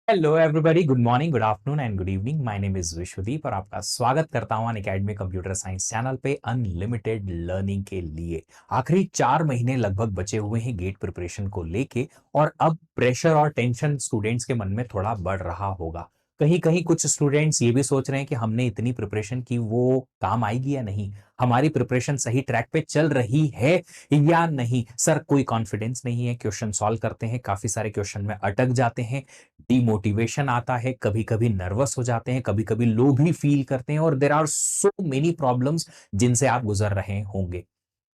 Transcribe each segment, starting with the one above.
Hello everybody, good morning, good afternoon and good evening. My name is Vishwadeep और आपका स्वागत करता हूं अनअकैडमी कंप्यूटर साइंस चैनल पे अनलिमिटेड लर्निंग के लिए। आखिरी 4 महीने लगभग बचे हुए हैं गेट प्रिपरेशन को लेके और अब प्रेशर और टेंशन स्टूडेंट्स के मन में थोड़ा बढ़ रहा होगा। कहीं कहीं कुछ स्टूडेंट्स ये भी सोच रहे हैं कि हमने इतनी प्रिपरेशन की वो काम आएगी या नहीं, हमारी प्रिपरेशन सही ट्रैक पे चल रही है या नहीं। सर कोई कॉन्फिडेंस नहीं है, क्वेश्चन सॉल्व करते हैं, काफी सारे क्वेश्चन में अटक जाते हैं, डिमोटिवेशन आता है, कभी कभी नर्वस हो जाते हैं, कभी कभी लो भी फील करते हैं और there are so many problems जिनसे आप गुजर रहे होंगे।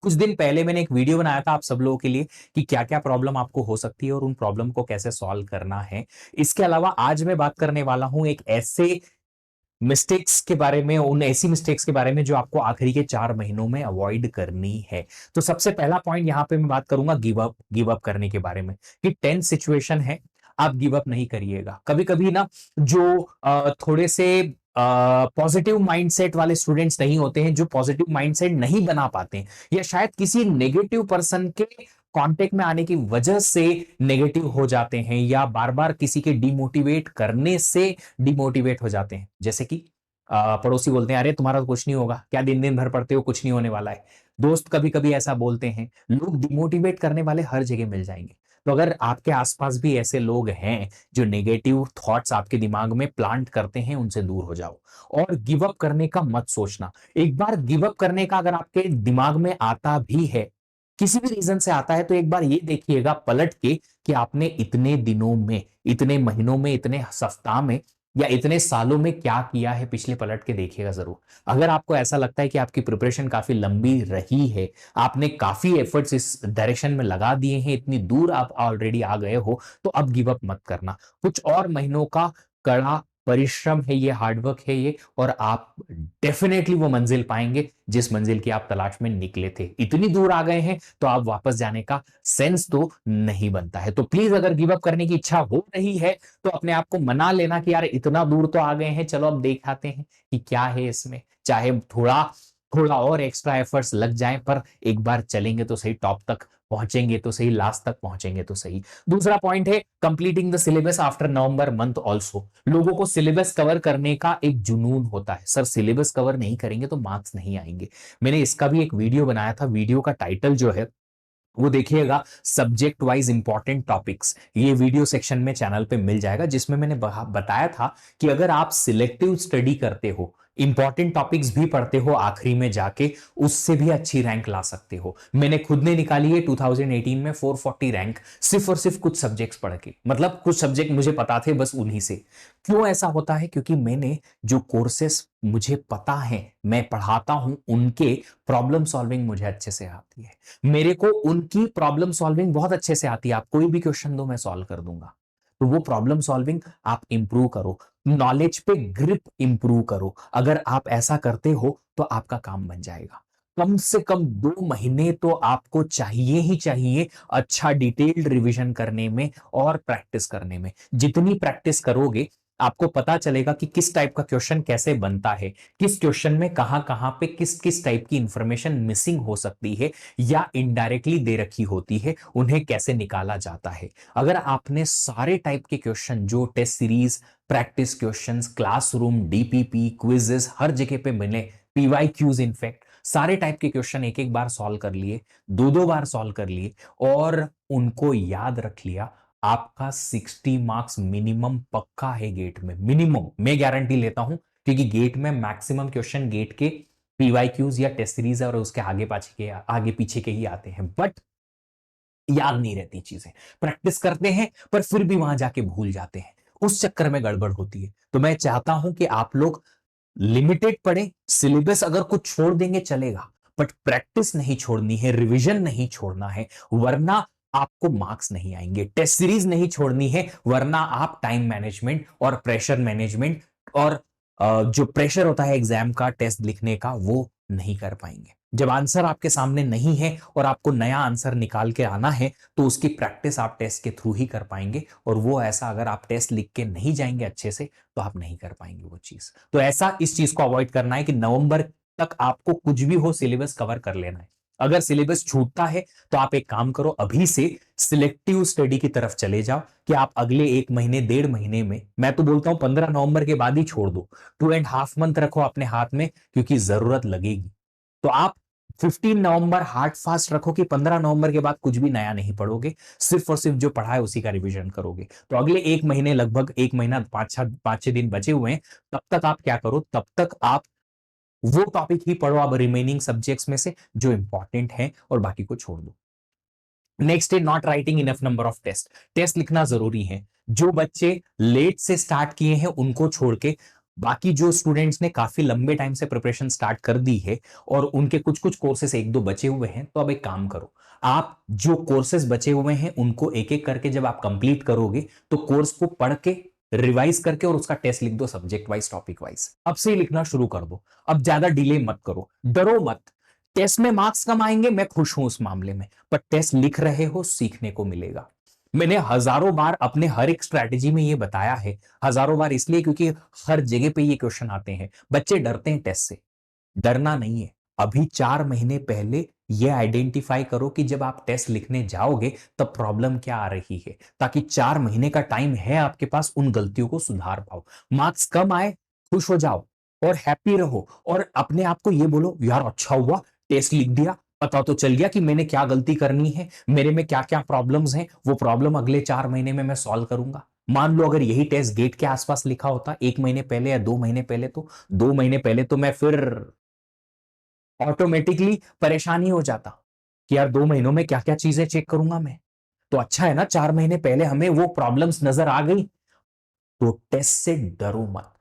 कुछ दिन पहले मैंने एक वीडियो बनाया था आप सब लोगों के लिए कि क्या क्या प्रॉब्लम आपको हो सकती है और उन प्रॉब्लम को कैसे सॉल्व करना है। इसके अलावा आज मैं बात करने वाला हूं एक ऐसे मिस्टेक्स के बारे में, उन ऐसी मिस्टेक्स के बारे में जो आपको आखिरी के 4 महीनों में अवॉइड करनी है। तो सबसे पहला पॉइंट यहां पे मैं बात करूंगा गिव अप करने के बारे में कि टेंस सिचुएशन है, आप गिव अप नहीं करिएगा। कभी कभी ना जो थोड़े से पॉजिटिव माइंडसेट वाले स्टूडेंट्स नहीं होते हैं, जो पॉजिटिव माइंडसेट नहीं बना पाते हैं या शायद किसी नेगेटिव पर्सन के कांटेक्ट में आने की वजह से नेगेटिव हो जाते हैं या बार बार किसी के डिमोटिवेट करने से डिमोटिवेट हो जाते हैं। जैसे कि पड़ोसी बोलते हैं, अरे तुम्हारा तो कुछ नहीं होगा, क्या दिन दिन भर पढ़ते हो, कुछ नहीं होने वाला है। दोस्त कभी कभी ऐसा बोलते हैं। लोग डिमोटिवेट करने वाले हर जगह मिल जाएंगे। तो अगर आपके आसपास भी ऐसे लोग हैं जो नेगेटिव थॉट्स आपके दिमाग में प्लांट करते हैं, उनसे दूर हो जाओ। और गिव अप करने का मत सोचना। एक बार गिव अप करने का अगर आपके दिमाग में आता भी है, किसी भी रीजन से आता है, तो एक बार ये देखिएगा पलट के कि आपने इतने दिनों में, इतने महीनों में, इतने सप्ताह में या इतने सालों में क्या किया है, पिछले पलट के देखिएगा जरूर। अगर आपको ऐसा लगता है कि आपकी प्रिपरेशन काफी लंबी रही है, आपने काफी एफर्ट्स इस डायरेक्शन में लगा दिए हैं, इतनी दूर आप ऑलरेडी आ गए हो, तो अब गिव अप मत करना। कुछ और महीनों का कड़ा परिश्रम है ये, हार्डवर्क है ये, और आप डेफिनेटली वो मंजिल पाएंगे जिस मंजिल की आप तलाश में निकले थे। इतनी दूर आ गए हैं तो आप वापस जाने का सेंस तो नहीं बनता है। तो प्लीज अगर गिव अप करने की इच्छा हो रही है तो अपने आप को मना लेना कि यार इतना दूर तो आ गए हैं, चलो अब देख आते हैं कि क्या है इसमें। चाहे थोड़ा थोड़ा और एक्स्ट्रा एफर्ट्स लग जाएं, पर एक बार चलेंगे तो सही, टॉप तक पहुंचेंगे तो सही, लास्ट तक पहुंचेंगे तो सही। दूसरा पॉइंट है completing the syllabus after November month also. लोगों को सिलेबस कवर करने का एक जुनून होता है, सर सिलेबस कवर नहीं करेंगे तो मार्क्स नहीं आएंगे। मैंने इसका भी एक वीडियो बनाया था, वीडियो का टाइटल जो है वो देखिएगा, सब्जेक्ट वाइज इंपॉर्टेंट टॉपिक्स। ये वीडियो सेक्शन में चैनल पे मिल जाएगा, जिसमें मैंने बताया था कि अगर आप सिलेक्टिव स्टडी करते हो, इंपॉर्टेंट टॉपिक्स भी पढ़ते हो आखिरी में जाके, उससे भी अच्छी रैंक ला सकते हो। मैंने खुद ने निकाली है 2018 में 440 रैंक, सिर्फ और सिर्फ कुछ सब्जेक्ट्स पढ़ के। मतलब कुछ सब्जेक्ट मुझे पता थे बस उन्हीं से। क्यों ऐसा होता है? क्योंकि मैंने जो कोर्सेस मुझे पता है मैं पढ़ाता हूं, उनके प्रॉब्लम सॉल्विंग मुझे अच्छे से आती है। मेरे को उनकी प्रॉब्लम सॉल्विंग बहुत अच्छे से आती है। आप कोई भी क्वेश्चन दो मैं सॉल्व कर दूंगा। तो वो प्रॉब्लम सॉल्विंग आप इंप्रूव करो, नॉलेज पे ग्रिप इंप्रूव करो। अगर आप ऐसा करते हो तो आपका काम बन जाएगा। कम से कम 2 महीने तो आपको चाहिए ही चाहिए अच्छा डिटेल्ड रिवीजन करने में और प्रैक्टिस करने में। जितनी प्रैक्टिस करोगे आपको पता चलेगा कि किस टाइप का क्वेश्चन कैसे बनता है, किस क्वेश्चन में कहां कहां पे किस किस टाइप की इंफॉर्मेशन मिसिंग हो सकती है या इनडायरेक्टली दे रखी होती है, उन्हें कैसे निकाला जाता है। अगर आपने सारे टाइप के क्वेश्चन जो test series, practice questions, classroom, DPP, quizzes हर जगह पे मिले, पीवाई क्यूज, इनफैक्ट सारे टाइप के क्वेश्चन एक एक बार सॉल्व कर लिए, दो दो बार सॉल्व कर लिए और उनको याद रख लिया, आपका 60 मार्क्स मिनिमम पक्का है गेट में। मिनिमम मैं गारंटी लेता हूं, क्योंकि गेट में मैक्सिमम क्वेश्चन गेट के पीवाईक्यूज या टेस्ट सीरीज और उसके आगे पीछे के ही आते हैं, बट याद नहीं रहती चीजें। प्रैक्टिस करते हैं पर फिर भी वहां जाके भूल जाते हैं, उस चक्कर में गड़बड़ होती है। तो मैं चाहता हूं कि आप लोग लिमिटेड पढ़े, सिलेबस अगर कुछ छोड़ देंगे चलेगा, बट प्रैक्टिस नहीं छोड़नी है, रिवीजन नहीं छोड़ना है, वरना आपको मार्क्स नहीं आएंगे। टेस्ट सीरीज नहीं छोड़नी है, वरना आप टाइम मैनेजमेंट और प्रेशर मैनेजमेंट और जो प्रेशर होता है एग्जाम का, टेस्ट लिखने का, वो नहीं कर पाएंगे। जब आंसर आपके सामने नहीं है और आपको नया आंसर निकाल के आना है, तो उसकी प्रैक्टिस आप टेस्ट के थ्रू ही कर पाएंगे। और वो ऐसा अगर आप टेस्ट लिख के नहीं जाएंगे अच्छे से, तो आप नहीं कर पाएंगे वो चीज। तो ऐसा इस चीज को अवॉइड करना है कि नवंबर तक आपको कुछ भी हो सिलेबस कवर कर लेना है। अगर सिलेबस छूटता है तो आप एक काम करो, अभी से सिलेक्टिव स्टडी की तरफ चले जाओ कि आप अगले 1 महीने 1.5 महीने में, मैं तो बोलता हूं 15 नवंबर के बाद ही छोड़ दो, 2.5 मंथ रखो अपने हाथ में, क्योंकि जरूरत लगेगी। तो आप 15 नवंबर हार्ड फास्ट रखो कि 15 नवंबर के बाद कुछ भी नया नहीं पढ़ोगे, सिर्फ और सिर्फ जो पढ़ा है उसी का रिवीजन करोगे। तो अगले 1 महीने, लगभग 1 महीना 5-6 दिन बचे हुए हैं, तब तक आप क्या करो, तब तक आप वो टॉपिक ही पढ़ो अब रिमेनिंग सब्जेक्ट्स में से जो इंपॉर्टेंट है, और बाकी को छोड़ दो। नेक्स्ट है not writing enough number of test. Test लिखना जरूरी है। जो बच्चे लेट से स्टार्ट किए हैं उनको छोड़ के बाकी जो स्टूडेंट्स ने काफी लंबे टाइम से प्रिपरेशन स्टार्ट कर दी है और उनके कुछ कुछ कोर्सेस एक दो बचे हुए हैं, तो अब एक काम करो, आप जो कोर्सेस बचे हुए हैं उनको एक एक करके जब आप कंप्लीट करोगे तो कोर्स को पढ़ के रिवाइज करके और उसका टेस्ट लिख दो, सब्जेक्ट वाइज टॉपिक वाइज। अब से ही लिखना शुरू कर दो, अब ज्यादा डिले मत करो, डरो मत। टेस्ट में मार्क्स कम आएंगे, मैं खुश हूं उस मामले में, पर टेस्ट लिख रहे हो, सीखने को मिलेगा। मैंने हजारों बार अपने हर एक स्ट्रैटेजी में ये बताया है, हजारों बार इसलिए क्योंकि हर जगह पे ये क्वेश्चन आते हैं, बच्चे डरते हैं टेस्ट से। डरना नहीं है, अभी 4 महीने पहले ये आइडेंटिफाई करो कि जब आप टेस्ट लिखने जाओगे तब प्रॉब्लम क्या आ रही है, ताकि 4 महीने का टाइम है आपके पास, उन गलतियों को सुधार पाओ। मार्क्स कम आए, खुश हो जाओ और हैप्पी रहो, और अपने आप को ये बोलो, यार अच्छा हुआ टेस्ट लिख दिया, पता तो चल गया कि मैंने क्या गलती करनी है, मेरे में क्या क्या प्रॉब्लम्स हैं, वो प्रॉब्लम अगले 4 महीने में मैं सॉल्व करूंगा। मान लो अगर यही टेस्ट गेट के आसपास लिखा होता 1 महीने पहले या 2 महीने पहले, तो 2 महीने पहले तो मैं फिर ऑटोमेटिकली परेशान ही हो जाता कि यार 2 महीनों में क्या क्या चीजें चेक करूंगा मैं। तो अच्छा है ना, 4 महीने पहले हमें वो प्रॉब्लम्स नजर आ गई। तो टेस्ट से डरो मत,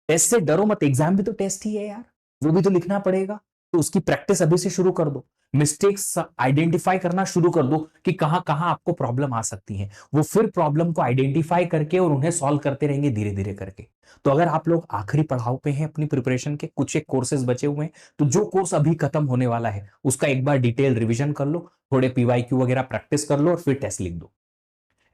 टेस्ट से डरो मत, एग्जाम भी तो टेस्ट ही है यार, वो भी तो लिखना पड़ेगा। तो उसकी प्रैक्टिस अभी से शुरू कर दो, मिस्टेक्स आइडेंटिफाई करना शुरू कर दो कि कहां कहां आपको प्रॉब्लम आ सकती है, वो फिर प्रॉब्लम को आइडेंटिफाई करके और उन्हें सॉल्व करते रहेंगे धीरे धीरे करके। तो अगर आप लोग आखिरी पड़ाव पे हैं अपनी प्रिपरेशन के, कुछ एक कोर्सेज बचे हुए हैं, तो जो कोर्स अभी खत्म होने वाला है उसका एक बार डिटेल रिवीजन कर लो, थोड़े पीवाईक्यू वगैरह प्रैक्टिस कर लो और फिर टेस्ट लिख दो।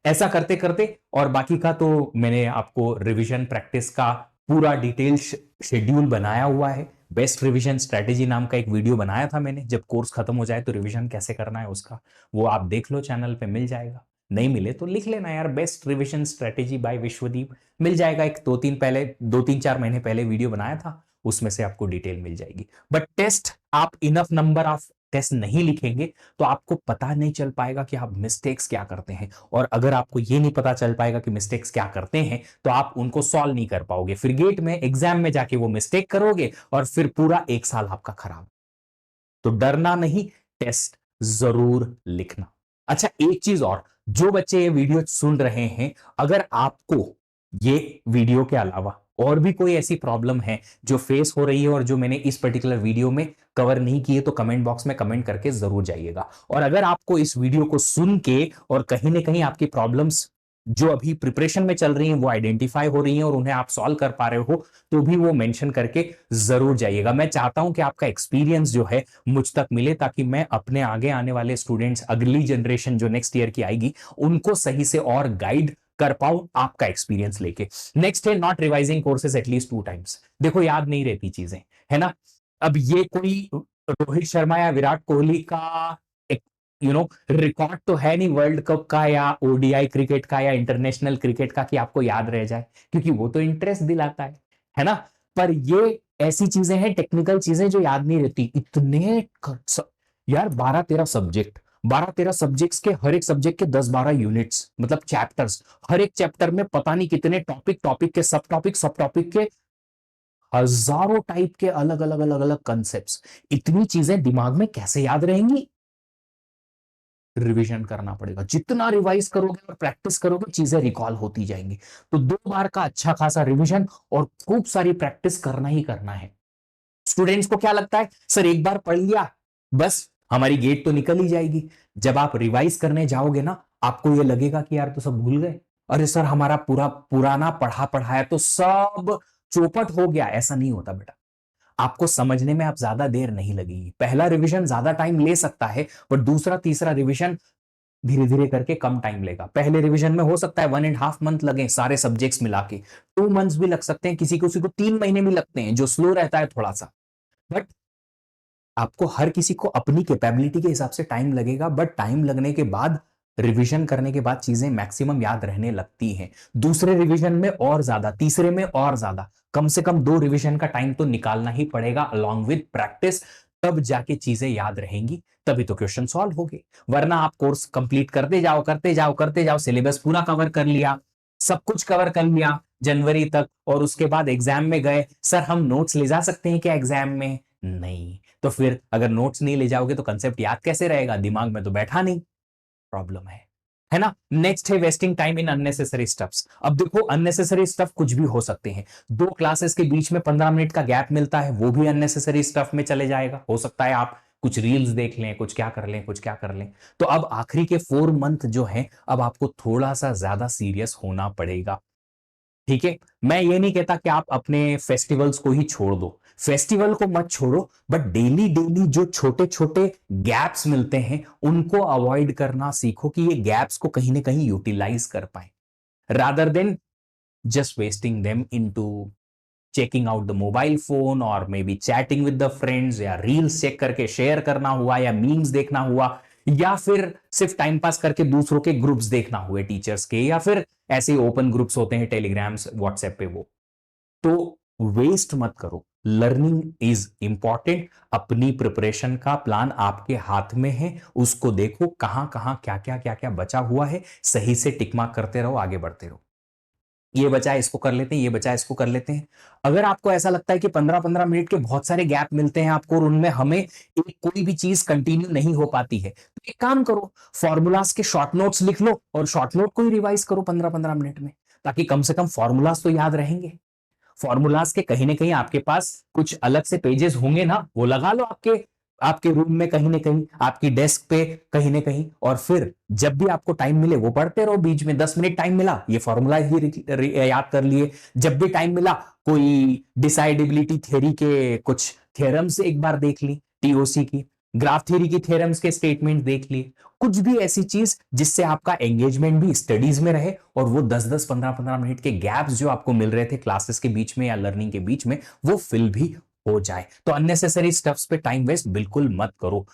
ऐसा करते करते, और बाकी का तो मैंने आपको रिवीजन प्रैक्टिस का पूरा डिटेल शेड्यूल बनाया हुआ है। बेस्ट रिवीजन स्ट्रेटेजी नाम का एक वीडियो बनाया था मैंने, जब कोर्स खत्म हो जाए तो रिवीजन कैसे करना है उसका, वो आप देख लो, चैनल पे मिल जाएगा। नहीं मिले तो लिख लेना यार, best revision strategy by Vishwadeep, मिल जाएगा। एक 2-3-4 महीने पहले वीडियो बनाया था, उसमें से आपको डिटेल मिल जाएगी। बट टेस्ट आप इनफ नंबर ऑफ टेस्ट नहीं लिखेंगे तो आपको पता नहीं चल पाएगा कि आप मिस्टेक्स क्या करते हैं, और अगर आपको ये नहीं पता चल पाएगा कि मिस्टेक्स क्या करते हैं तो आप उनको सॉल्व नहीं कर पाओगे, फिर गेट में एग्जाम में जाके वो मिस्टेक करोगे और फिर पूरा 1 साल आपका खराब। तो डरना नहीं, टेस्ट जरूर लिखना। अच्छा एक चीज और, जो बच्चे ये वीडियो सुन रहे हैं, अगर आपको ये वीडियो के अलावा और भी कोई ऐसी प्रॉब्लम है जो फेस हो रही है और जो मैंने इस पर्टिकुलर वीडियो में कवर नहीं की है, तो कमेंट बॉक्स में कमेंट करके जरूर जाइएगा। और अगर आपको इस वीडियो को सुन के और कहीं ना कहीं आपकी प्रॉब्लम्स जो अभी प्रिपरेशन में चल रही हैं वो आइडेंटिफाई हो रही हैं और उन्हें आप सॉल्व कर पा रहे हो, तो भी वो मेंशन करके जरूर जाइएगा। मैं चाहता हूं कि आपका एक्सपीरियंस जो है मुझ तक मिले, ताकि मैं अपने आगे आने वाले स्टूडेंट्स, अगली जनरेशन जो नेक्स्ट ईयर की आएगी, उनको सही से और गाइड कर पाऊं आपका एक्सपीरियंस लेके। नेक्स्ट है not revising courses at least 2 times. देखो याद नहीं रहती चीजें, है ना। अब ये कोई रोहित शर्मा या विराट कोहली का एक रिकॉर्ड तो है नहीं वर्ल्ड कप का या ओडीआई क्रिकेट का या इंटरनेशनल क्रिकेट का कि आपको याद रह जाए, क्योंकि वो तो इंटरेस्ट दिलाता है ना। पर ये ऐसी चीजें हैं, टेक्निकल चीजें जो याद नहीं रहती। यार 12-13 सब्जेक्ट, 12-13 सब्जेक्ट्स के, हर एक सब्जेक्ट के 10-12 यूनिट्स, मतलब चैप्टर्स, हर एक चैप्टर में पता नहीं कितने टॉपिक, टॉपिक के सब टॉपिक, सब टॉपिक के हजारों टाइप के अलग अलग अलग अलग कंसेप्ट्स। इतनी चीजें दिमाग में कैसे याद रहेंगी। रिवीजन करना पड़ेगा, जितना रिवाइज करोगे और प्रैक्टिस करोगे चीजें रिकॉल होती जाएंगी। तो 2 बार का अच्छा खासा रिवीजन और खूब सारी प्रैक्टिस करना ही करना है। स्टूडेंट्स को क्या लगता है, सर एक बार पढ़ लिया बस हमारी गेट तो निकल ही जाएगी। जब आप रिवाइज करने जाओगे ना, आपको ये लगेगा कि यार तो सब भूल गए, अरे सर हमारा पूरा पुराना पढ़ा पढ़ाया तो सब चौपट हो गया। ऐसा नहीं होता बेटा, आपको समझने में आप ज्यादा देर नहीं लगेगी। पहला रिवीजन ज्यादा टाइम ले सकता है, पर दूसरा तीसरा रिवीजन धीरे धीरे करके कम टाइम लेगा। पहले रिवीजन में हो सकता है 1.5 मंथ लगे सारे सब्जेक्ट्स मिला के, 2 मंथ्स भी लग सकते हैं, किसी किसी को 3 महीने भी लगते हैं, जो स्लो रहता है थोड़ा सा। बट आपको हर किसी को अपनी कैपेबिलिटी के हिसाब से टाइम लगेगा, बट टाइम लगने के बाद, रिवीजन करने के बाद चीजें मैक्सिमम याद रहने लगती हैं। दूसरे रिवीजन में और ज्यादा, तीसरे में और ज्यादा, कम से कम 2 रिवीजन का टाइम तो निकालना ही पड़ेगा अलोंग विद प्रैक्टिस। तब जाके चीजें याद रहेंगी, तभी तो क्वेश्चन सॉल्व होंगे। वरना आप कोर्स कंप्लीट करते जाओ करते जाओ करते जाओ, सिलेबस पूरा कवर कर लिया, सब कुछ कवर कर लिया जनवरी तक, और उसके बाद एग्जाम में गए, सर हम नोट्स ले जा सकते हैं क्या एग्जाम में? नहीं। तो फिर अगर नोट्स नहीं ले जाओगे तो कंसेप्ट याद कैसे रहेगा? दिमाग में तो बैठा नहीं। प्रॉब्लम है ना? नेक्स्ट है wasting time in unnecessary stuffs. अब देखो, अननेसेसरी स्टफ कुछ भी हो सकते हैं। 2 क्लासेस के बीच में 15 मिनट का गैप मिलता है, वो भी अननेसेसरी स्टफ में चले जाएगा। हो सकता है आप कुछ रील्स देख लें, कुछ क्या कर लें, कुछ क्या कर लें। तो अब आखिरी के 4 मंथ जो है, अब आपको थोड़ा सा ज्यादा सीरियस होना पड़ेगा। ठीक है, मैं ये नहीं कहता कि आप अपने फेस्टिवल्स को ही छोड़ दो, फेस्टिवल को मत छोड़ो, बट डेली डेली जो छोटे छोटे गैप्स मिलते हैं उनको अवॉइड करना सीखो, कि ये गैप्स को कहीं ना कहीं यूटिलाइज कर पाए, rather than just wasting them into checking out the mobile phone, और maybe chatting with the friends, या रील्स चेक करके शेयर करना हुआ, या मीम्स देखना हुआ, या फिर सिर्फ टाइम पास करके दूसरों के ग्रुप्स देखना हुए टीचर्स के, या फिर ऐसे ओपन ग्रुप्स होते हैं टेलीग्राम्स व्हाट्सएप पे, वो तो वेस्ट मत करो। Learning is important. अपनी प्रिपरेशन का प्लान आपके हाथ में है, उसको देखो कहां कहां क्या क्या बचा हुआ है, सही से टिक मार्क करते रहो, आगे बढ़ते रहो। ये बचा है इसको कर लेते हैं, ये बचा है इसको कर लेते हैं। अगर आपको ऐसा लगता है कि 15-15 मिनट के बहुत सारे गैप मिलते हैं आपको, और उनमें हमें एक कोई भी चीज कंटिन्यू नहीं हो पाती है, तो एक काम करो, फॉर्मूलाज के शॉर्ट नोट्स लिख लो और शॉर्ट नोट को ही रिवाइज करो 15-15 मिनट में, ताकि कम से कम फॉर्मूलाज तो याद रहेंगे। फॉर्मूलाज के कहीं ना कहीं आपके पास कुछ अलग से पेजेस होंगे ना, वो लगा लो आपके आपके रूम में कहीं ना कहीं, आपकी डेस्क पे कहीं ना कहीं, और फिर जब भी आपको टाइम मिले वो पढ़ते रहो। बीच में 10 मिनट टाइम मिला, ये फॉर्मूला ही याद कर लिए। जब भी टाइम मिला, कोई डिसाइडेबिलिटी थ्योरी के कुछ थ्योरम्स एक बार देख ली, टीओसी की, ग्राफ थ्योरी की थ्योरम्स के स्टेटमेंट देख लिए, कुछ भी ऐसी चीज जिससे आपका एंगेजमेंट भी स्टडीज में रहे, और वो 10-10 15-15 मिनट के गैप्स जो आपको मिल रहे थे क्लासेस के बीच में या लर्निंग के बीच में, वो फिल भी हो जाए। तो अननेसेसरी स्टफ्स पे टाइम वेस्ट बिल्कुल मत करो।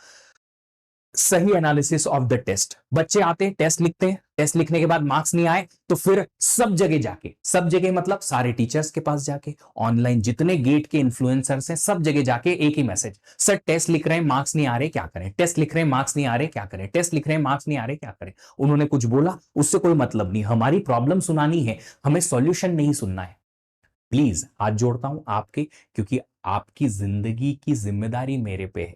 सही एनालिसिस ऑफ द टेस्ट। बच्चे आते हैं, टेस्ट लिखते हैं, टेस्ट लिखने के बाद मार्क्स नहीं आए, तो फिर सब जगह जाके, सब जगह मतलब सारे टीचर्स के पास जाके, ऑनलाइन जितने गेट के इन्फ्लुएंसर्स हैं सब जगह जाके एक ही मैसेज, सर टेस्ट लिख रहे हैं मार्क्स नहीं आ रहे क्या करें, टेस्ट लिख रहे हैं मार्क्स नहीं आ रहे क्या करें, टेस्ट लिख रहे हैं मार्क्स नहीं आ रहे क्या करें। उन्होंने कुछ बोला उससे कोई मतलब नहीं, हमारी प्रॉब्लम सुनानी है, हमें सॉल्यूशन नहीं सुनना है। प्लीज हाथ जोड़ता हूं आपके, क्योंकि आपकी जिंदगी की जिम्मेदारी मेरे पे है।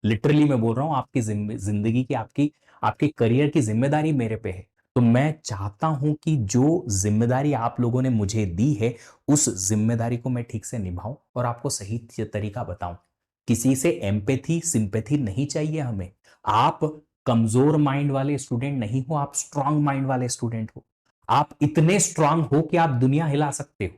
लिटरली मैं बोल रहा हूं, आपकी जिंदगी की, आपकी आपके करियर की जिम्मेदारी मेरे पे है। तो मैं चाहता हूं कि जो जिम्मेदारी आप लोगों ने मुझे दी है, उस जिम्मेदारी को मैं ठीक से निभाऊं और आपको सही तरीका बताऊं। किसी से एम्पैथी सिंपैथी नहीं चाहिए हमें। आप कमजोर माइंड वाले स्टूडेंट नहीं हो, आप स्ट्रांग माइंड वाले स्टूडेंट हो। आप इतने स्ट्रांग हो कि आप दुनिया हिला सकते हो,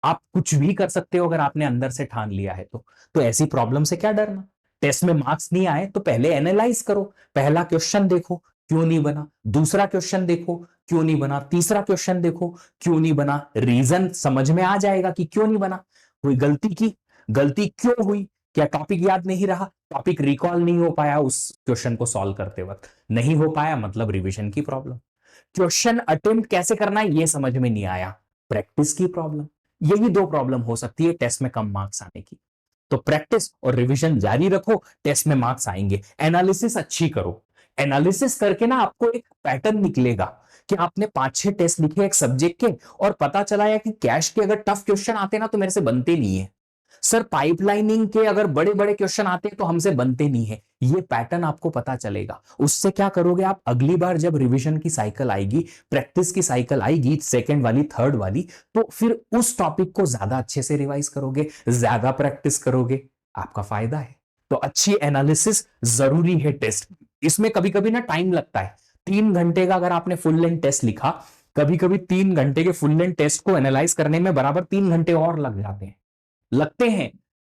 आप कुछ भी कर सकते हो अगर आपने अंदर से ठान लिया है तो ऐसी प्रॉब्लम से क्या डरना? टेस्ट में मार्क्स नहीं आए तो पहले एनालाइज करो, पहला क्वेश्चन देखो क्यों नहीं बना, दूसरा क्वेश्चन देखो क्यों नहीं बना, तीसरा क्वेश्चन देखो क्यों नहीं बना, रीजन समझ में आ जाएगा कि क्यों नहीं बना। कोई गलती की, गलती क्यों हुई, क्या टॉपिक याद नहीं रहा, टॉपिक रिकॉल नहीं हो पाया उस क्वेश्चन को सॉल्व करते वक्त, नहीं हो पाया मतलब रिवीजन की प्रॉब्लम, क्वेश्चन अटेम्प्ट कैसे करना है ये समझ में नहीं आया, प्रैक्टिस की प्रॉब्लम। यही 2 प्रॉब्लम हो सकती है टेस्ट में कम मार्क्स आने की। तो प्रैक्टिस और रिवीजन जारी रखो, टेस्ट में मार्क्स आएंगे। एनालिसिस अच्छी करो, एनालिसिस करके ना आपको एक पैटर्न निकलेगा कि आपने 5-6 टेस्ट लिखे एक सब्जेक्ट के, और पता चला है कि कैश के अगर टफ क्वेश्चन आते ना तो मेरे से बनते नहीं है, सर पाइपलाइनिंग के अगर बड़े बड़े क्वेश्चन आते हैं तो हमसे बनते नहीं है। ये पैटर्न आपको पता चलेगा। उससे क्या करोगे आप, अगली बार जब रिवीजन की साइकिल आएगी, प्रैक्टिस की साइकिल आएगी, सेकंड वाली थर्ड वाली, तो फिर उस टॉपिक को ज्यादा अच्छे से रिवाइज करोगे, ज्यादा प्रैक्टिस करोगे, आपका फायदा है। तो अच्छी एनालिसिस जरूरी है टेस्ट। इसमें कभी कभी ना टाइम लगता है। 3 घंटे का अगर आपने फुल लेंथ टेस्ट लिखा, कभी कभी 3 घंटे के फुल लेंथ टेस्ट को एनालाइज करने में बराबर 3 घंटे और लग जाते हैं, लगते हैं।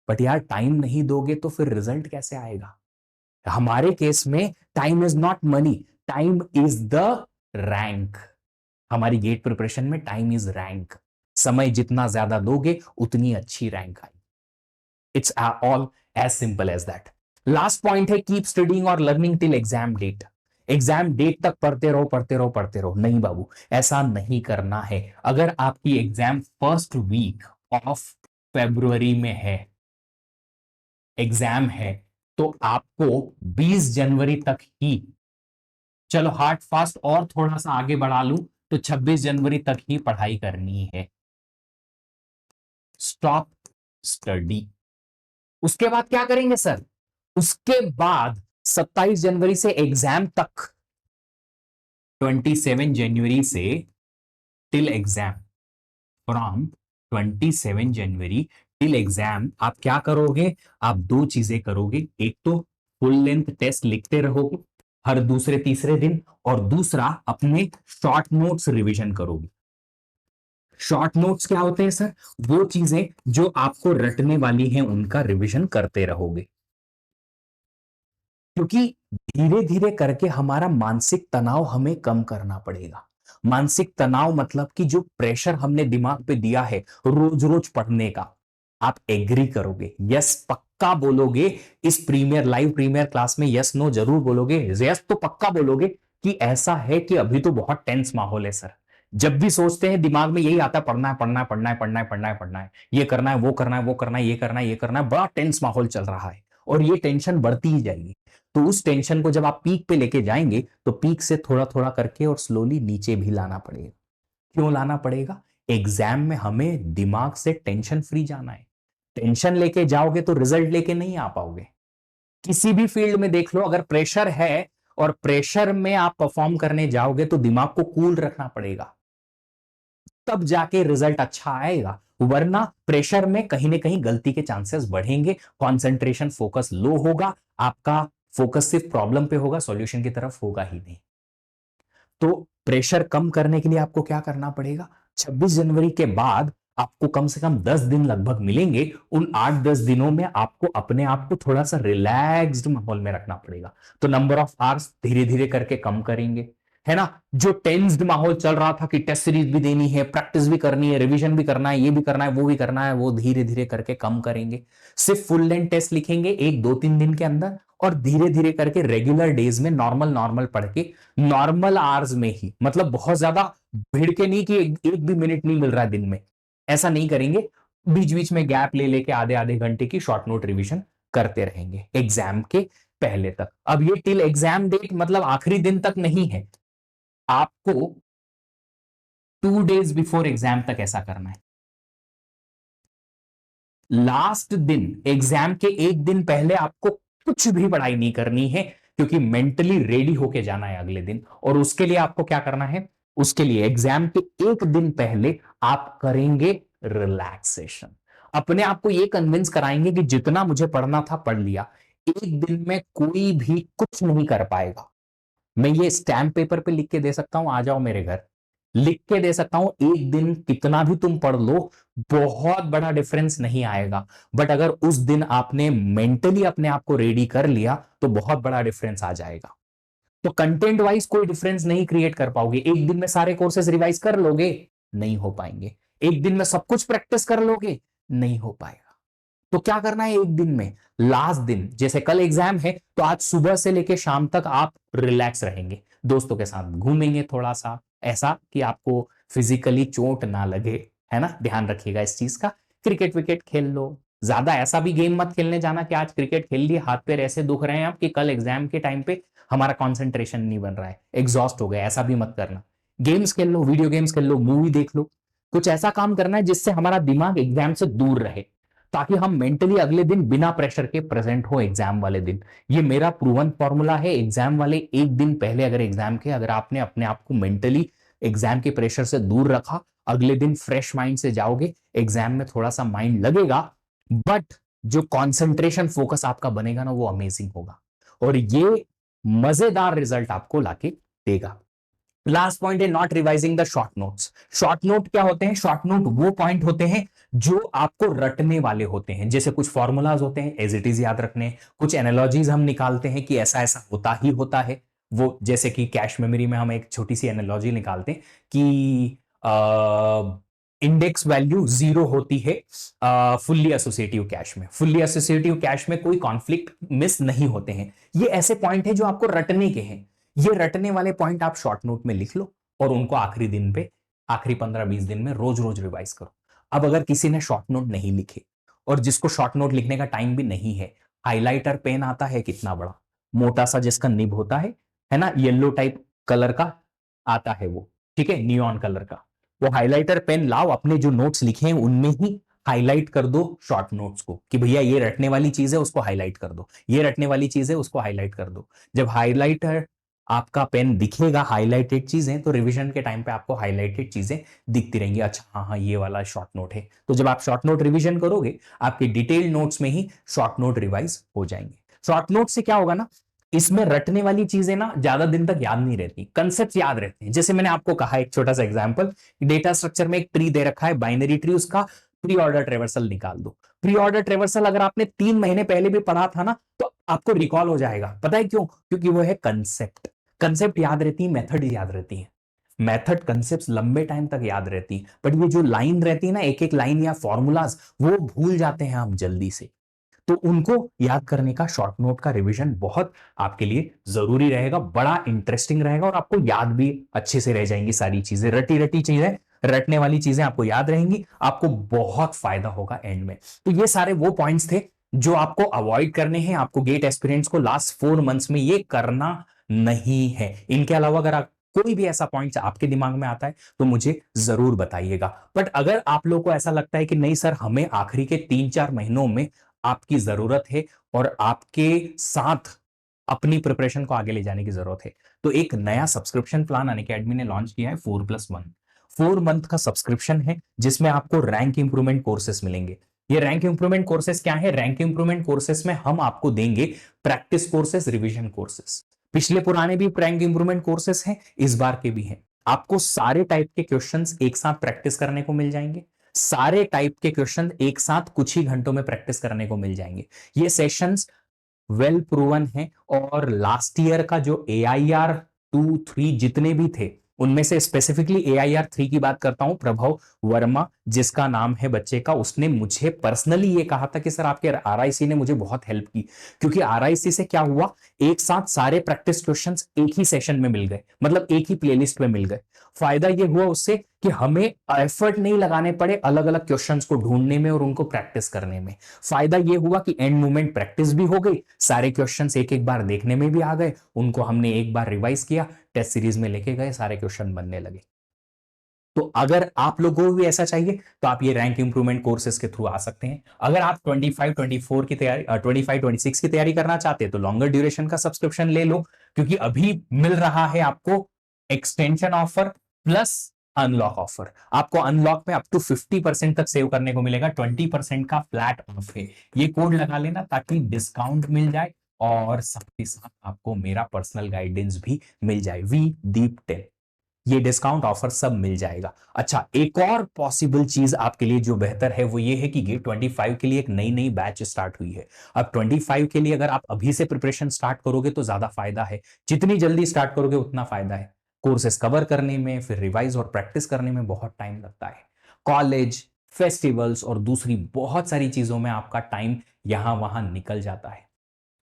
बट यार टाइम नहीं दोगे तो फिर रिजल्ट कैसे आएगा? हमारे केस में time is not money, time is the rank. हमारी गेट प्रिपरेशन में टाइम इज रैंक। समय जितना ज्यादा दोगे उतनी अच्छी रैंक आएगी। It's all as simple as that. Last point है कीप स्टडिंग और learning till exam date. Exam date तक पढ़ते रहो पढ़ते रहो पढ़ते रहो, नहीं बाबू, ऐसा नहीं करना है। अगर आपकी exam first week of February में है, एग्जाम है, तो आपको 20 जनवरी तक ही, चलो हार्ड फास्ट और थोड़ा सा आगे बढ़ा लूं तो 26 जनवरी तक ही पढ़ाई करनी है। Stop study. उसके बाद क्या करेंगे सर? उसके बाद 27 जनवरी से एग्जाम तक, 27 जनवरी से till exam, from 27 January till exam आप क्या करोगे? आप दो चीजें करोगे। एक तो फुल लेंथ टेस्ट लिखते रहोगे हर दूसरे तीसरे दिन, और दूसरा अपने शॉर्ट नोट्स रिवीजन करोगे। शॉर्ट नोट्स क्या होते हैं सर? वो चीजें जो आपको रटने वाली हैं उनका रिवीजन करते रहोगे, क्योंकि धीरे धीरे करके हमारा मानसिक तनाव हमें कम करना पड़ेगा। मानसिक तनाव मतलब कि जो प्रेशर हमने दिमाग पे दिया है रोज रोज पढ़ने का, आप एग्री करोगे, यस पक्का बोलोगे, इस प्रीमियर लाइव प्रीमियर क्लास में यस नो जरूर बोलोगे, यस तो पक्का बोलोगे कि ऐसा है कि अभी तो बहुत टेंस माहौल है सर। जब भी सोचते हैं दिमाग में यही आता है, पढ़ना है पढ़ना है पढ़ना है पढ़ना है पढ़ना है पढ़ना है, ये करना है वो करना है वो करना है, ये करना है ये करना है, बड़ा टेंस माहौल चल रहा है और ये टेंशन बढ़ती ही जाएगी। तो उस टेंशन को जब आप पीक पे लेके जाएंगे तो पीक से थोड़ा थोड़ा करके और स्लोली नीचे भी लाना पड़ेगा। क्यों लाना पड़ेगा? एग्जाम में हमें दिमाग से टेंशन फ्री जाना है। टेंशन लेके जाओगे तो रिजल्ट लेके नहीं आ पाओगे। किसी भी फील्ड में देख लो, अगर प्रेशर है और प्रेशर में आप परफॉर्म करने जाओगे तो दिमाग को कूल रखना पड़ेगा, तब जाके रिजल्ट अच्छा आएगा। वरना प्रेशर में कहीं ना कहीं गलती के चांसेस बढ़ेंगे, कंसंट्रेशन फोकस लो होगा, आपका फोकस सिर्फ प्रॉब्लम पे होगा, सॉल्यूशन की तरफ होगा ही नहीं। तो प्रेशर कम करने के लिए आपको क्या करना पड़ेगा? 26 जनवरी के बाद आपको कम से कम 10 दिन लगभग मिलेंगे। उन 8-10 दिनों में आपको अपने आप को थोड़ा सा रिलैक्स्ड माहौल में रखना पड़ेगा। तो नंबर ऑफ आवर्स धीरे धीरे करके कम करेंगे, है ना। जो टेंस्ड माहौल चल रहा था कि टेस्ट सीरीज भी देनी है, प्रैक्टिस भी करनी है, रिवीजन भी करना है, ये भी करना है वो भी करना है, वो धीरे धीरे करके कम करेंगे। सिर्फ फुल लेंथ टेस्ट लिखेंगे एक दो तीन दिन के अंदर, और धीरे धीरे करके रेगुलर डेज में नॉर्मल नॉर्मल पढ़ के, नॉर्मल आवर्स में ही, मतलब बहुत ज्यादा भिड़ के नहीं कि एक भी मिनट नहीं मिल रहा है दिन में, ऐसा नहीं करेंगे। बीच बीच में गैप ले लेके आधे आधे घंटे की शॉर्ट नोट रिवीजन करते रहेंगे एग्जाम के पहले तक। अब ये टिल एग्जाम डेट मतलब आखिरी दिन तक नहीं है, आपको 2 days बिफोर एग्जाम तक ऐसा करना है। लास्ट दिन एग्जाम के एक दिन पहले आपको कुछ भी पढ़ाई नहीं करनी है, क्योंकि मेंटली रेडी होके जाना है अगले दिन। और उसके लिए आपको क्या करना है? उसके लिए एग्जाम के एक दिन पहले आप करेंगे रिलैक्सेशन। अपने आप को ये कन्विंस कराएंगे कि जितना मुझे पढ़ना था पढ़ लिया, एक दिन में कोई भी कुछ नहीं कर पाएगा। मैं ये स्टैम्प पेपर पे लिख के दे सकता हूं, आ जाओ मेरे घर, लिख के दे सकता हूं, एक दिन कितना भी तुम पढ़ लो बहुत बड़ा डिफरेंस नहीं आएगा। बट अगर उस दिन आपने मेंटली अपने आप को रेडी कर लिया तो बहुत बड़ा डिफरेंस आ जाएगा। तो कंटेंट वाइज कोई डिफरेंस नहीं क्रिएट कर पाओगे। एक दिन में सारे कोर्सेज रिवाइज कर लोगे? नहीं हो पाएंगे। एक दिन में सब कुछ प्रैक्टिस कर लोगे? नहीं हो पाएगा। तो क्या करना है एक दिन में? लास्ट दिन, जैसे कल एग्जाम है तो आज सुबह से लेके शाम तक आप रिलैक्स रहेंगे, दोस्तों के साथ घूमेंगे थोड़ा सा, ऐसा कि आपको फिजिकली चोट ना लगे, है ना, ध्यान रखिएगा इस चीज का। क्रिकेट विकेट खेल लो, ज्यादा ऐसा भी गेम मत खेलने जाना कि आज क्रिकेट खेल लिए हाथ पैर ऐसे दुख रहे हैं आप कि कल एग्जाम के टाइम पे हमारा कॉन्सेंट्रेशन नहीं बन रहा है, एग्जॉस्ट हो गया, ऐसा भी मत करना। गेम्स खेल लो, वीडियो गेम्स खेल लो, मूवी देख लो, कुछ ऐसा काम करना है जिससे हमारा दिमाग एग्जाम से दूर रहे, ताकि हम मेंटली अगले दिन बिना प्रेशर के प्रेजेंट हो एग्जाम वाले दिन। ये मेरा प्रूवन फॉर्मूला है। एग्जाम वाले एक दिन पहले, अगर एग्जाम के, अगर आपने अपने आप को मेंटली एग्जाम के प्रेशर से दूर रखा, अगले दिन फ्रेश माइंड से जाओगे, एग्जाम में थोड़ा सा माइंड लगेगा, बट जो कंसंट्रेशन फोकस आपका बनेगा ना, वो अमेजिंग होगा और ये मजेदार रिजल्ट आपको लाके देगा। लास्ट पॉइंट है not revising the short notes. Short note क्या होते हैं? शॉर्ट नोट वो पॉइंट होते हैं जो आपको रटने वाले होते हैं। जैसे कुछ फॉर्मूलाज होते हैं एज इट इज याद रखने, कुछ एनालॉजीज हम निकालते हैं कि ऐसा ऐसा होता ही होता है। वो जैसे कि कैश मेमोरी में हम एक छोटी सी एनालॉजी निकालते हैं कि इंडेक्स वैल्यू 0 होती है फुल्ली एसोसिएटिव कैश में। फुल्ली एसोसिएटिव कैश में कोई कॉन्फ्लिक्ट मिस नहीं होते हैं। ये ऐसे पॉइंट है जो आपको रटने के हैं। ये रटने वाले पॉइंट आप शॉर्ट नोट में लिख लो और उनको आखिरी दिन पे, आखिरी 15-20 दिन में रोज रोज रिवाइज करो। अब अगर किसी ने शॉर्ट नोट नहीं लिखे और जिसको शॉर्ट नोट लिखने का टाइम भी नहीं है, हाइलाइटर पेन आता है कितना बड़ा, मोटा सा जिसका निब होता है ना, येलो टाइप कलर का आता है वो, ठीक है, नियॉन कलर का। वो हाइलाइटर पेन लाओ, अपने जो नोट्स लिखे हैं उनमें ही हाईलाइट कर दो शॉर्ट नोट्स को, कि भैया ये रटने वाली चीज है उसको हाईलाइट कर दो, ये रटने वाली चीज है उसको हाईलाइट कर दो। जब हाइलाइटर आपका पेन दिखेगा हाईलाइटेड चीजें, तो रिवीजन के टाइम पे आपको हाईलाइटेड चीजें दिखती रहेंगी। अच्छा हाँ हाँ ये वाला शॉर्ट नोट है। तो जब आप शॉर्ट नोट रिवीजन करोगे, आपके डिटेल नोट्स में ही शॉर्ट नोट रिवाइज हो जाएंगे। शॉर्ट नोट से क्या होगा ना, इसमें रटने वाली चीजें ना ज्यादा दिन तक याद नहीं रहती, कंसेप्ट याद रहते हैं। जैसे मैंने आपको कहा एक छोटा सा एग्जांपल, डेटा स्ट्रक्चर में एक ट्री दे रखा है, बाइनरी ट्री, उसका प्री ऑर्डर ट्रेवर्सल निकाल दो। प्री ऑर्डर ट्रेवर्सल अगर आपने 3 महीने पहले भी पढ़ा था ना, तो आपको रिकॉल हो जाएगा। पता है क्यों? क्योंकि वो है कंसेप्ट। कंसेप्ट याद रहती है, मेथड याद रहती है। मेथड कंसेप्ट लंबे टाइम तक याद रहती है, बट ये जो लाइन रहती है ना, एक एक लाइन या फॉर्मूलाज, वो भूल जाते हैं हम जल्दी से। तो उनको याद करने का शॉर्ट नोट का रिवीजन बहुत आपके लिए जरूरी रहेगा, बड़ा इंटरेस्टिंग रहेगा और आपको याद भी अच्छे से रह जाएंगी सारी चीजें। रटी रटी चीजें, रटने वाली चीजें आपको याद रहेंगी, आपको बहुत फायदा होगा एंड में। तो ये सारे वो पॉइंट्स थे जो आपको अवॉइड करने हैं। आपको गेट एस्पिरेंट्स को लास्ट 4 मंथ्स में ये करना नहीं है। इनके अलावा अगर आप कोई भी ऐसा पॉइंट आपके दिमाग में आता है तो मुझे जरूर बताइएगा। बट अगर आप लोगों को ऐसा लगता है कि नहीं सर, हमें आखिरी के 3-4 महीनों में आपकी जरूरत है और आपके साथ अपनी प्रिपरेशन को आगे ले जाने की जरूरत है, तो एक नया सब्सक्रिप्शन प्लान अनअकैडमी ने लॉन्च किया है, 4+1। 4 मंथ का सब्सक्रिप्शन है जिसमें आपको रैंक इंप्रूवमेंट कोर्सेस मिलेंगे। ये रैंक इंप्रूवमेंट कोर्सेस क्या है? रैंक इंप्रूवमेंट कोर्सेस में हम आपको देंगे प्रैक्टिस कोर्सेस, रिवीजन कोर्सेस। पिछले पुराने भी रैंक इंप्रूवमेंट कोर्सेस हैं, इस बार के भी हैं। आपको सारे टाइप के क्वेश्चंस एक साथ प्रैक्टिस करने को मिल जाएंगे। सारे टाइप के क्वेश्चन एक साथ कुछ ही घंटों में प्रैक्टिस करने को मिल जाएंगे। ये सेशंस वेल प्रूवन है। और लास्ट ईयर का जो AIR 2-3 जितने भी थे, उनमें से स्पेसिफिकली AIR 3 की बात करता हूं, प्रभव वर्मा जिसका नाम है बच्चे का, उसने मुझे पर्सनली ये कहा था कि सर आपके RIC ने मुझे बहुत हेल्प की। क्योंकि RIC से क्या हुआ, एक साथ सारे प्रैक्टिस क्वेश्चंस एक ही सेशन में मिल गए, मतलब एक ही प्लेलिस्ट में मिल गए। फायदा ये हुआ उससे कि हमें एफर्ट नहीं लगाने पड़े अलग अलग क्वेश्चंस को ढूंढने में और उनको प्रैक्टिस करने में। फायदा ये हुआ कि एंड मोमेंट प्रैक्टिस भी हो गई, सारे क्वेश्चंस एक एक बार देखने में भी आ गए, उनको हमने एक बार रिवाइज किया, टेस्ट सीरीज में लेके गए, सारे क्वेश्चन बनने लगे। तो अगर आप लोगों को भी ऐसा चाहिए तो आप ये रैंक इंप्रूवमेंट कोर्सेज के थ्रू आ सकते हैं। अगर आप 25-24 की तैयारी, 25-26 की तैयारी करना चाहते हैं तो लॉन्गर ड्यूरेशन का सब्सक्रिप्शन ले लो, क्योंकि अभी मिल रहा है आपको extension offer plus unlock offer. आपको अनलॉक में अप टू 50% तक सेव करने को मिलेगा, 20% का फ्लैट ऑफ है। ये कोड लगा लेना ताकि डिस्काउंट मिल जाए और साथ ही साथ आपको मेरा पर्सनल गाइडेंस भी मिल जाए, वी दीप 10। ये डिस्काउंट ऑफर सब मिल जाएगा। अच्छा, एक और पॉसिबल चीज आपके लिए जो बेहतर है वो ये है कि गेट 25 के लिए एक नई नई बैच स्टार्ट हुई है। अब 25 के लिए अगर आप अभी से प्रिपरेशन स्टार्ट करोगे तो ज्यादा फायदा है, जितनी जल्दी स्टार्ट करोगे उतना फायदा है। कोर्सेस कवर करने में, फिर रिवाइज और प्रैक्टिस करने में बहुत टाइम लगता है। कॉलेज, फेस्टिवल्स और दूसरी बहुत सारी चीजों में आपका टाइम यहां वहां निकल जाता है।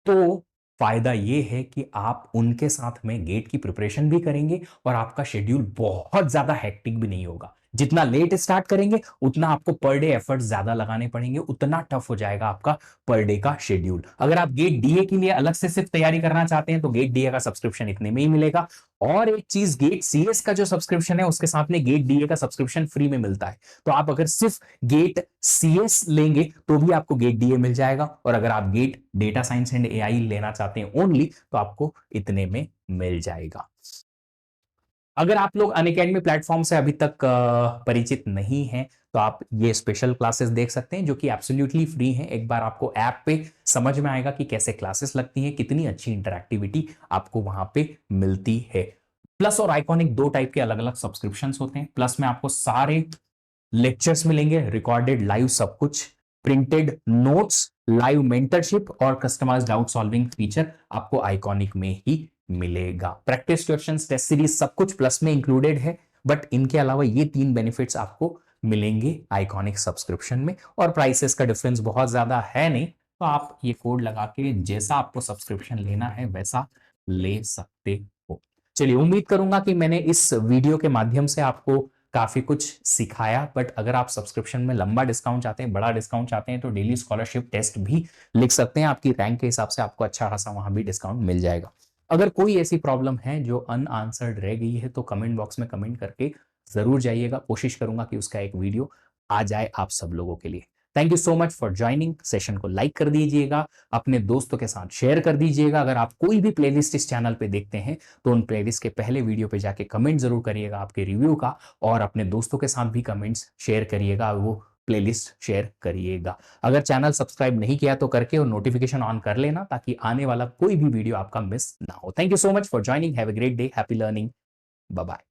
तो फायदा ये है कि आप उनके साथ में गेट की प्रिपरेशन भी करेंगे और आपका शेड्यूल बहुत ज्यादा हेक्टिक भी नहीं होगा। जितना लेट स्टार्ट करेंगे उतना आपको पर डे एफर्ट ज्यादा लगाने पड़ेंगे, उतना टफ हो जाएगा आपका पर डे का शेड्यूल। अगर आप गेट डीए के लिए अलग से सिर्फ तैयारी करना चाहते हैं तो गेट डीए का सब्सक्रिप्शन इतने में ही मिलेगा। और एक चीज, गेट सीएस का जो सब्सक्रिप्शन है उसके साथ में गेट डीए का सब्सक्रिप्शन फ्री में मिलता है। तो आप अगर सिर्फ गेट सीएस लेंगे तो भी आपको गेट डीए मिल जाएगा, और अगर आप gate data science and AI लेना चाहते हैं ओनली तो आपको इतने में मिल जाएगा। अगर आप लोग अनअकैडमी प्लेटफॉर्म से अभी तक परिचित नहीं हैं तो आप ये स्पेशल क्लासेस देख सकते हैं जो कि एब्सोल्युटली फ्री हैं। एक बार आपको ऐप पे समझ में आएगा कि कैसे क्लासेस लगती हैं, कितनी अच्छी इंटरैक्टिविटी आपको वहां पे मिलती है। प्लस और आइकॉनिक 2 टाइप के अलग अलग सब्सक्रिप्शंस होते हैं। प्लस में आपको सारे लेक्चर्स मिलेंगे, रिकॉर्डेड लाइव सब कुछ, प्रिंटेड नोट्स, लाइव मेंटरशिप और कस्टमाइज्ड डाउट सॉल्विंग फीचर आपको आइकॉनिक में ही मिलेगा। प्रैक्टिस क्वेश्चंस, टेस्ट सीरीज सब कुछ प्लस में इंक्लूडेड है। बट इनके अलावा ये 3 बेनिफिट्स आपको मिलेंगे आइकॉनिक सब्सक्रिप्शन में, और प्राइसेस का डिफरेंस बहुत ज्यादा है नहीं, तो आप ये कोड लगा के जैसा आपको सब्सक्रिप्शन लेना है वैसा ले सकते हो। चलिए, उम्मीद करूंगा कि मैंने इस वीडियो के माध्यम से आपको काफी कुछ सिखाया। बट अगर आप सब्सक्रिप्शन में लंबा डिस्काउंट चाहते हैं, बड़ा डिस्काउंट चाहते हैं, तो डेली स्कॉलरशिप टेस्ट भी लिख सकते हैं। आपकी रैंक के हिसाब से आपको अच्छा खासा वहां भी डिस्काउंट मिल जाएगा। अगर कोई ऐसी प्रॉब्लम है जो अनआंसर्ड रह गई है, तो कमेंट बॉक्स में कमेंट करके जरूर जाइएगा। कोशिश करूंगा कि उसका एक वीडियो आ जाए आप सब लोगों के लिए। Thank you so much for joining. Session को लाइक कर दीजिएगा, अपने दोस्तों के साथ शेयर कर दीजिएगा। अगर आप कोई भी प्लेलिस्ट इस चैनल पे देखते हैं तो उन प्लेलिस्ट के पहले वीडियो पे जाके कमेंट जरूर करिएगा आपके रिव्यू का, और अपने दोस्तों के साथ भी कमेंट्स शेयर करिएगा, वो प्लेलिस्ट शेयर करिएगा। अगर चैनल सब्सक्राइब नहीं किया तो करके और नोटिफिकेशन ऑन कर लेना, ताकि आने वाला कोई भी वीडियो आपका मिस ना हो। Thank you so much for joining. Have a great day, happy learning, bye bye.